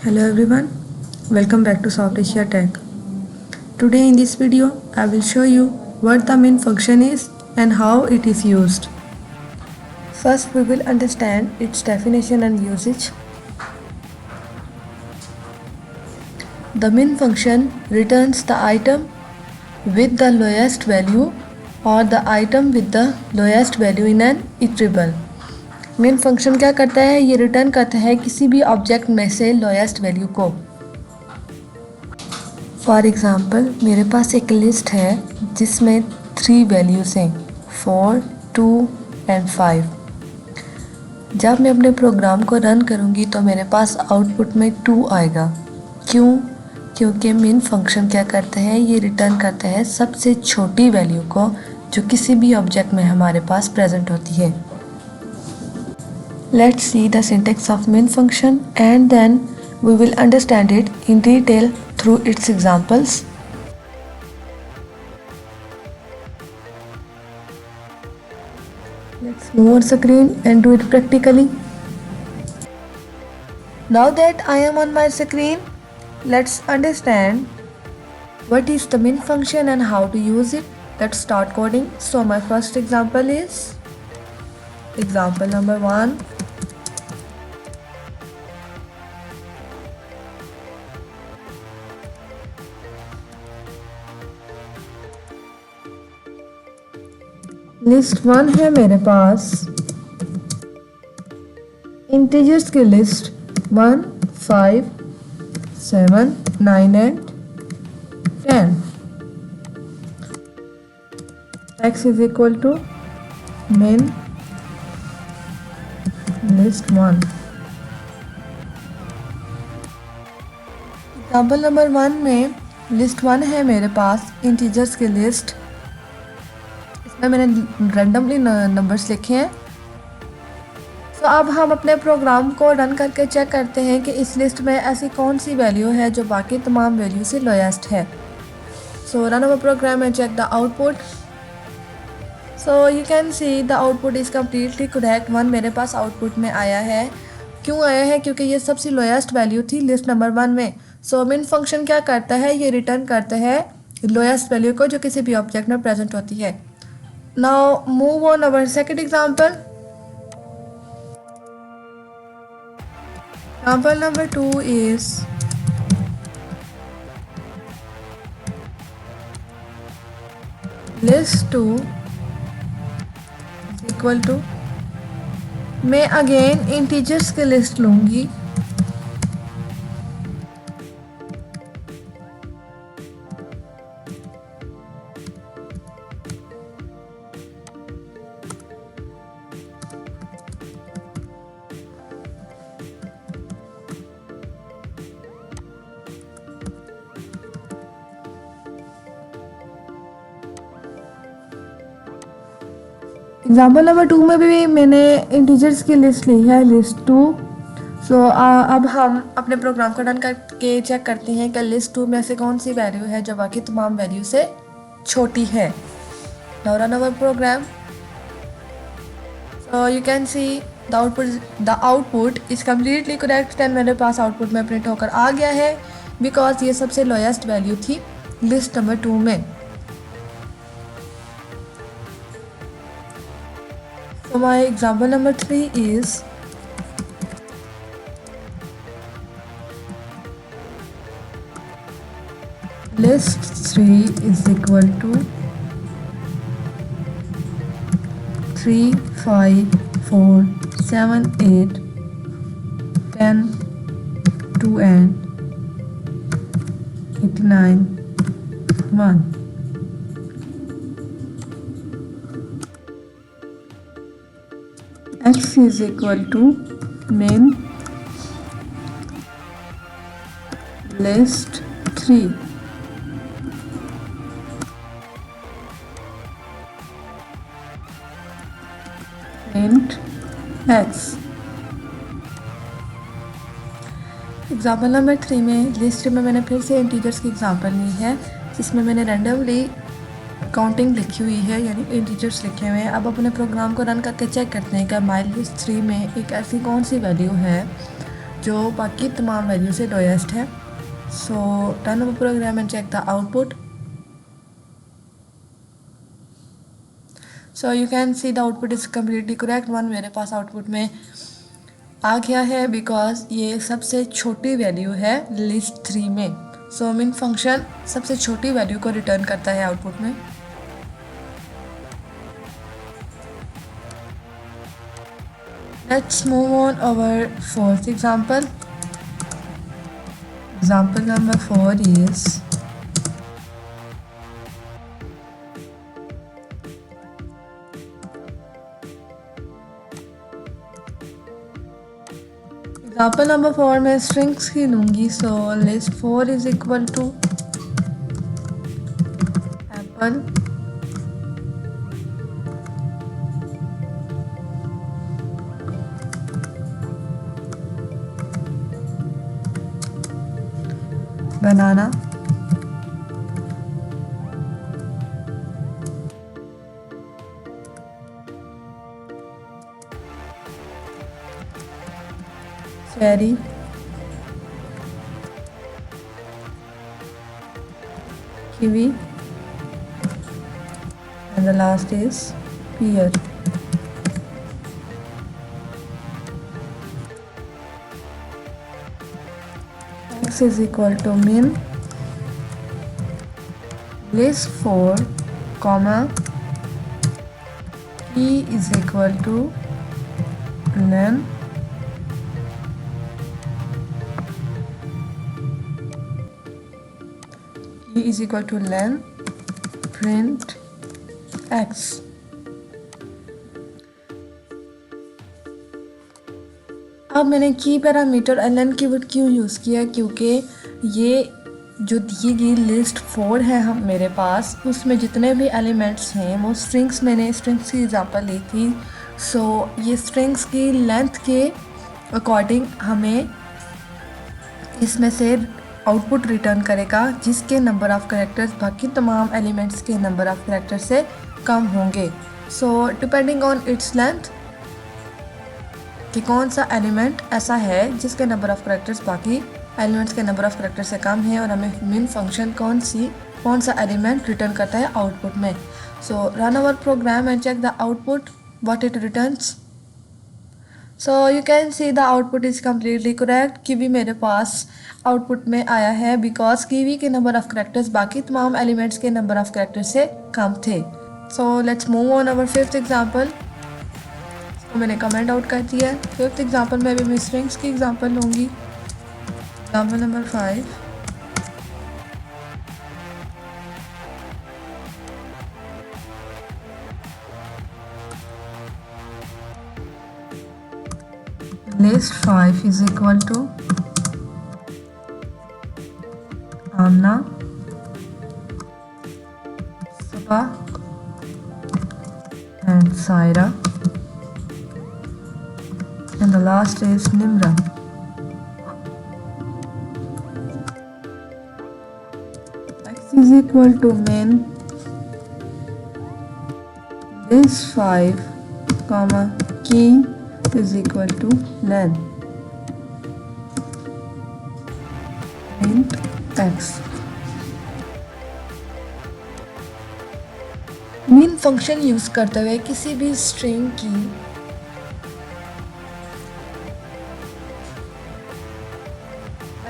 Hello everyone, welcome back to Soft Asia Tech. Today in this video, I will show you what the main function is and how it is used. First, we will understand its definition and usage. The main function returns the item with the lowest value or the item with the lowest value in an iterable. Main function क्या करता है? ये return करता है किसी भी object में से लोएस्ट वैल्यू को. फॉर एग्ज़ाम्पल मेरे पास एक लिस्ट है जिसमें 3 वैल्यूज़ हैं 4, 2 एंड 5. जब मैं अपने प्रोग्राम को रन करूँगी तो मेरे पास आउटपुट में 2 आएगा. क्यों? क्योंकि मेन फंक्शन क्या करता है? ये रिटर्न करता है सबसे छोटी वैल्यू को जो किसी भी ऑब्जेक्ट में हमारे पास प्रेजेंट होती है. Let's see the syntax of main function and then we will understand it in detail through its examples. Let's move on screen and do it practically. Now that I am on my screen, let's understand what is the main function and how to use it. Let's start coding. So my first example is example number 1. List 1 है मेरे पास integers की list 1, 5, 7, 9 and 10. x is equal to main list 1. Example number 1 में list 1 है मेरे पास integers की list. मैंने रैंडमली नंबर्स लिखे हैं. तो अब हम अपने प्रोग्राम को रन करके चेक करते हैं कि इस लिस्ट में ऐसी कौन सी वैल्यू है जो बाकी तमाम वैल्यू से लोएस्ट है. So run our program and check the output. So you can see the output is completely correct. 1 मेरे पास आउटपुट में आया है. क्यों आया है? क्योंकि ये सबसे लोएस्ट वैल्यू थी लिस्ट नंबर 1 में. सो मेन फंक्शन क्या करता है? ये रिटर्न करता है लोएस्ट वैल्यू को जो किसी भी ऑब्जेक्ट में प्रेजेंट होती है. Now move on our second example. Example number 2 is list 2 is equal to. मैं अगेन इंटीजर्स की लिस्ट लूँगी. एग्जाम्पल नंबर 2 में भी मैंने इंटीजर्स की लिस्ट ली है लिस्ट 2. सो अब हम अपने प्रोग्राम को रन करके चेक करते हैं कि लिस्ट 2 में से कौन सी वैल्यू है जो बाकी तमाम वैल्यू से छोटी है. Now run our program. So you can see the output is completely correct. 10 मेरे पास आउटपुट में प्रिंट होकर आ गया है बिकॉज ये सबसे लोएस्ट वैल्यू थी लिस्ट नंबर 2 में. So my example number 3 is list 3 is equal to 3, 5, 4, 7, 8, 10, 2 and 89, 1. X is equal to main list 3 int x. Example number 3 में लिस्ट में मैंने फिर से इंटीजर्स की एग्जाम्पल ली है जिसमें मैंने रैंडमली काउंटिंग लिखी हुई है यानी इंटीजर्स लिखे हुए हैं. अब अपने प्रोग्राम को रन करके चेक करते हैं कि माई लिस्ट 3 में एक ऐसी कौन सी वैल्यू है जो बाकी तमाम वैल्यू से लोएस्ट है। So run our program and check the output. So you can see the output is completely correct one. मेरे पास आउटपुट में आ गया है बिकॉज ये सबसे छोटी वैल्यू है लिस्ट 3 में। सो मिन फंक्शन सबसे छोटी वैल्यू को रिटर्न करता है आउटपुट में। Let's move on our fourth example. Example number 4 is example number 4 में स्ट्रिंग्स की लूँगी। So list 4 is equal to apple, banana, cherry, kiwi, and the last is pear. X is equal to min list 4, comma key is equal to len is equal to len print x। अब मैंने की parameter len keyword क्यों use किया, क्योंकि ये जो दी गई list 4 है हम मेरे पास, उसमें जितने भी एलिमेंट्स हैं वो स्ट्रिंग्स, मैंने स्ट्रिंग्स की एग्जांपल ली थी। सो ये स्ट्रिंग्स की लेंथ के अकॉर्डिंग हमें इसमें से आउटपुट रिटर्न करेगा जिसके नंबर ऑफ़ कैरेक्टर्स बाकी तमाम एलिमेंट्स के नंबर ऑफ़ कैरेक्टर से कम होंगे। So depending on its length कि कौन सा एलिमेंट ऐसा है जिसके नंबर ऑफ़ कैरेक्टर्स बाकी एलिमेंट्स के नंबर ऑफ़ कैरेक्टर से कम है, और हमें मिन फंक्शन कौन सा एलिमेंट रिटर्न करता है आउटपुट में। So run our program and check the output what it returns. So you can see the output is completely correct. Kiwi मेरे पास आउटपुट में आया है बिकॉज कीवी के नंबर ऑफ़ कैरेक्टर्स बाकी तमाम एलिमेंट्स के नंबर ऑफ़ कैरेक्टर से कम थे। So let's move on our fifth example. तो मैंने कमेंट आउट कर दिया है। फिफ्थ एग्जाम्पल में भी मैं स्ट्रिंग्स की एग्जाम्पल लूँगी। Example number 5। List 5 is equal to Amna, Saba and Saira, and the last is Nimra. X is equal to min list 5, comma key is equal to len print x। min function use करते हुए किसी भी string की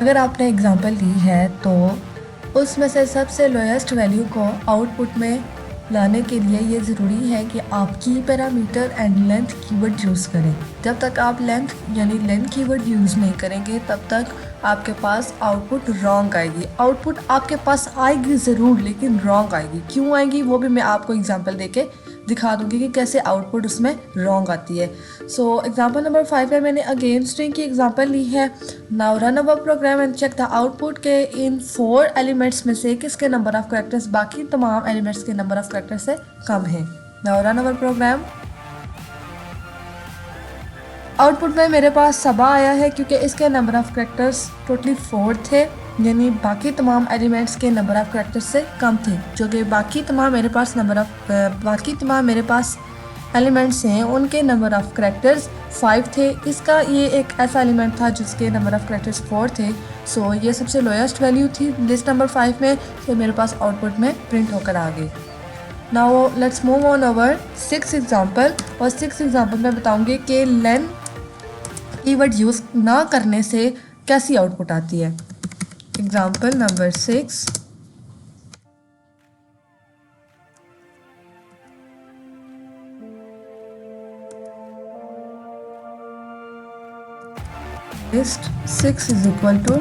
अगर आपने example ली है तो उसमें से सबसे लोएस्ट वैल्यू को आउटपुट में लाने के लिए ये ज़रूरी है कि आप की parameter and length keyword use करें। जब तक आप लेंथ यानी लेंथ कीवर्ड यूज़ नहीं करेंगे तब तक आपके पास आउटपुट रॉन्ग आएगी। आउटपुट आपके पास आएगी ज़रूर लेकिन रॉन्ग आएगी। क्यों आएगी वो भी मैं आपको एग्जांपल देके दिखा दूंगी कि कैसे आउटपुट उसमें रॉन्ग आती है। सो एग्जांपल नंबर 5 में मैंने अगेन स्ट्रिंग की एग्जांपल ली है। Now run our program and check the output के इन 4 एलिमेंट्स में से किसके नंबर ऑफ़ कैरेक्टर्स बाकी तमाम एलिमेंट्स के नंबर ऑफ़ कैरेक्टर से कम है। Now run our programme. Output में मेरे पास सबा आया है क्योंकि इसके नंबर ऑफ़ कैरेक्टर्स टोटली 4 थे, यानी बाकी तमाम एलिमेंट्स के नंबर ऑफ़ कैरेक्टर्स से कम थे, जो कि बाकी तमाम मेरे पास एलिमेंट्स हैं उनके नंबर ऑफ़ करेक्टर्स 5 थे। इसका ये एक ऐसा एलिमेंट था जिसके नंबर ऑफ़ करेक्टर्स 4 थे। सो ये सबसे लोएस्ट वैल्यू थी लिस्ट नंबर 5 में, तो मेरे पास आउटपुट में प्रिंट होकर आ गई। Now let's move on over 6 example. और 6 एग्जाम्पल में बताऊंगी कि लेन कीवर्ड यूज़ ना करने से कैसी आउटपुट आती है। Example number 6, list 6 is equal to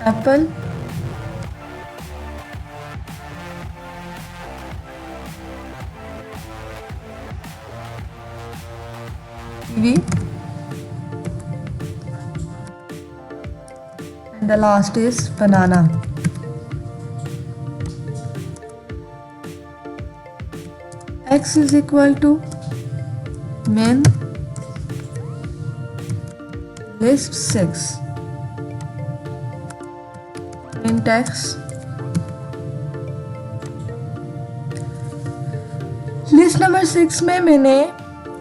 apple, kiwi, and the last is banana. X is equal to main list 6 int x list number 6 में मैंने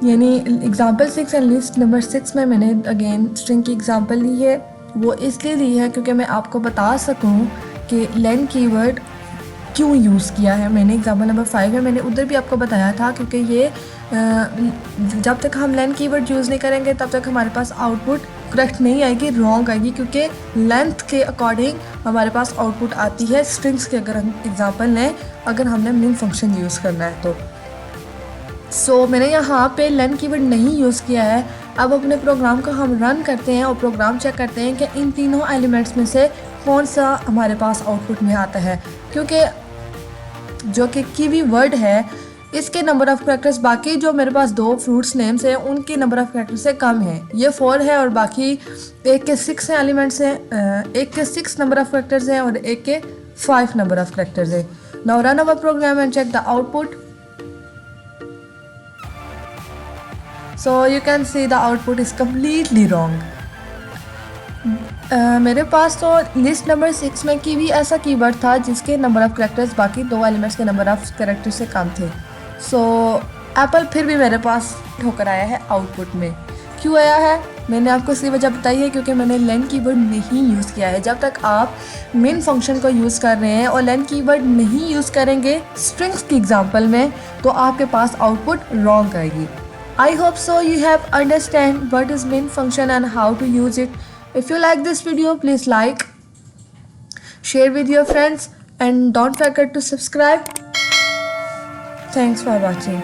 यानी एग्जाम्पल 6 एंड लिस्ट नंबर 6 में मैंने अगेन स्ट्रिंग की एग्जाम्पल ली है। वो इसलिए ली है क्योंकि मैं आपको बता सकूं कि लेन कीवर्ड क्यों यूज़ किया है। मैंने एग्जाम्पल नंबर 5 है, मैंने उधर भी आपको बताया था क्योंकि ये जब तक हम लेंथ कीवर्ड यूज़ नहीं करेंगे तब तक हमारे पास आउटपुट करेक्ट नहीं आएगी, रॉन्ग आएगी, क्योंकि लेंथ के अकॉर्डिंग हमारे पास आउटपुट आती है स्ट्रिंग्स के। अगर हम एग्जांपल लें, अगर हमने मिन फंक्शन यूज़ करना है तो सो मैंने यहाँ पे लेंथ कीवर्ड नहीं यूज़ किया है। अब अपने प्रोग्राम को हम रन करते हैं और प्रोग्राम चेक करते हैं कि इन तीनों एलिमेंट्स में से कौन सा हमारे पास आउटपुट में आता है, क्योंकि जो कि कीवी वर्ड है इसके नंबर ऑफ़ कैरेक्टर्स बाकी जो मेरे पास 2 फ्रूट्स नेम्स हैं उनके नंबर ऑफ़ कैरेक्टर्स से कम है। ये 4 है और बाकी एक के 6 एलिमेंट्स हैं, एक के 6 नंबर ऑफ़ कैरेक्टर्स हैं और एक के 5 नंबर ऑफ़ कैरेक्टर्स हैं। Now run our program and check the output. So you can see the output is completely wrong. मेरे पास तो लिस्ट नंबर 6 में की भी ऐसा कीवर्ड था जिसके नंबर ऑफ़ कैरेक्टर्स बाकी 2 एलिमेंट्स के नंबर ऑफ़ कैरेक्टर्स से कम थे। सो एप्पल फिर भी मेरे पास होकर आया है आउटपुट में। क्यों आया है मैंने आपको इसलिए वजह बताई है क्योंकि मैंने लेन कीवर्ड नहीं यूज़ किया है। जब तक आप मेन फंक्शन को यूज़ कर रहे हैं और लेन कीवर्ड नहीं यूज़ करेंगे स्ट्रिंग्स की एग्जांपल में, तो आपके पास आउटपुट रॉन्ग आएगी। I hope so you have understand what is main function and how to use it. If you like this video, please like, share with your friends and don't forget to subscribe. Thanks for watching.